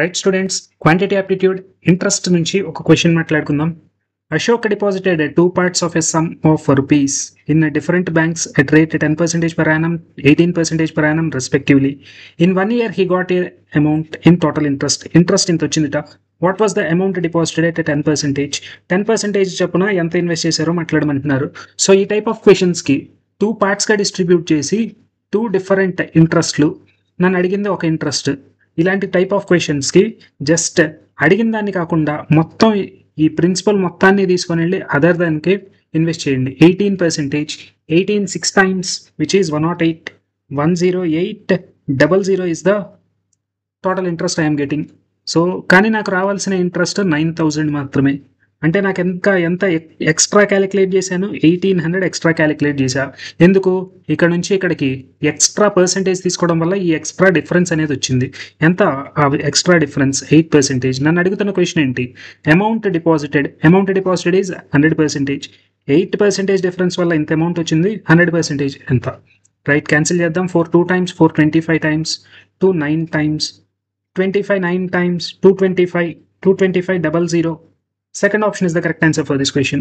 Right students, quantity aptitude interest నుంచి ఒక question మాట్లాడుకుందాం. Ashok deposited 2 parts of a sum of rupees in different banks at rate 10% per annum, 18% per annum respectively. In 1 year he got a amount in total interest. Interest ఇంత వచ్చిందిట. What was the amount deposited at 10%? 10% చొప్పున ఎంత invest చేశారో మాట్లాడమంటున్నారు. So ఈ type of క్వశ్చన్స్కి 2 partsగా distribute చేసి 2 different ఇంట్రెస్ట్లు, నన్ను అడిగింది ఒక ఇంట్రెస్ట్. ఇలాంటి టైప్ ఆఫ్ క్వశ్చన్స్కి జస్ట్ అడిగిన దాన్ని కాకుండా మొత్తం ఈ ప్రిన్సిపల్ మొత్తాన్ని తీసుకొని వెళ్ళి అదర్ దానికి ఇన్వెస్ట్ చేయండి. 18%, 18 6 times which is 108, 10800 is the total interest I am getting. So కానీ నాకు రావాల్సిన ఇంట్రెస్ట్ 9,000 మాత్రమే. అంటే నాకు ఎంత ఎక్స్ట్రా క్యాలిక్యులేట్ చేశాను, 1800 ఎక్స్ట్రా క్యాలిక్యులేట్ చేశా. ఎందుకు? ఇక్కడ నుంచి ఇక్కడికి ఎక్స్ట్రా పర్సంటేజ్ తీసుకోవడం వల్ల ఈ ఎక్స్ట్రా డిఫరెన్స్ అనేది వచ్చింది. ఎంత ఎక్స్ట్రా డిఫరెన్స్? 8%. నన్ను అడుగుతున్న క్వశ్చన్ ఏంటి? Amount deposited is 100%. 8% డిఫరెన్స్ వల్ల ఇంత అమౌంట్ వచ్చింది. 100% ఎంత? రైట్, క్యాన్సిల్ చేద్దాం. 4 2 times, 4 25 times, 2 9 times, 25 9 times, 225 225 00. Second option is the correct answer for this question.